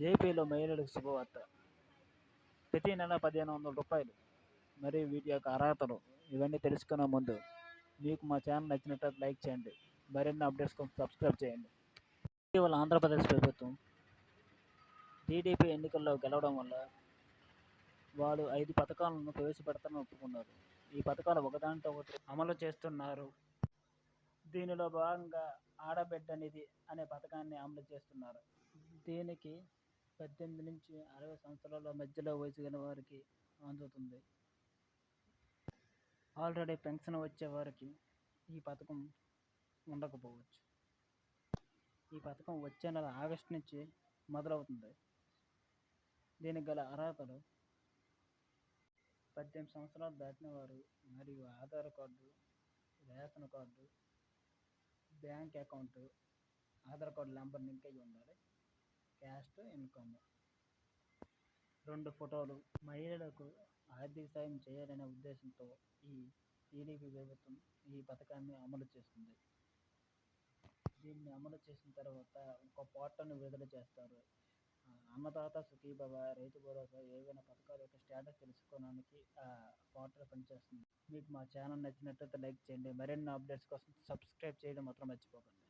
ఏపీలో మహిళలకు శుభవార్త. ప్రతి నెల రూ. 1500. మరియు వీటి యొక్క అర్హతలు ఇవన్నీ తెలుసుకునే ముందు మీకు మా ఛానల్ నచ్చినట్లయితే లైక్ చేయండి. మరిన్ని అప్డేట్స్ కోసం సబ్స్క్రైబ్ చేయండి. ఇటీవల ఆంధ్రప్రదేశ్ ప్రభుత్వం టీడీపీ ఎన్నికల్లో గెలవడం వల్ల వాళ్ళు 5 పథకాలను ప్రవేశపెడతానని ఒప్పుకున్నారు. ఈ పథకాలు ఒకదానితో ఒకటి అమలు చేస్తున్నారు. దీనిలో భాగంగా ఆడబిడ్డ నిధి అనే పథకాన్ని అమలు చేస్తున్నారు. దీనికి 18 నుంచి 60 సంవత్సరాల మధ్యలో వయసు గల వారికి అందుతుంది. ఆల్రెడీ పెన్షన్ వచ్చే వారికి ఈ పథకం ఉండకపోవచ్చు. ఈ పథకం వచ్చే నెల ఆగస్టు నుంచి మొదలవుతుంది. దీనికి గల అర్హతలు 18 సంవత్సరాలు దాటిన వారు మరియు Aadhaar card, ration card, bank account, Aadhaar card number link అయ్యి ఉండాలి. క్యాస్ట్, ఇన్కమ్, 2 ఫోటోలు. మహిళలకు ఆర్థిక సాయం చేయాలనే ఉద్దేశంతో ఈ టీడీపీ ప్రభుత్వం ఈ పథకాన్ని అమలు చేస్తుంది. దీన్ని అమలు చేసిన తర్వాత ఒక పోర్టల్ని విడుదల చేస్తారు. అన్నదాత సుఖీభవ, రైతు భరోసా, ఏవైనా పథకాల యొక్క స్టేటస్ తెలుసుకోవడానికి ఆ పోర్టల్ పనిచేస్తుంది. మీకు మా ఛానల్ నచ్చినట్లయితే లైక్ చేయండి. మరిన్ని అప్డేట్స్ కోసం సబ్స్క్రైబ్ చేయడం మాత్రం మర్చిపోకండి.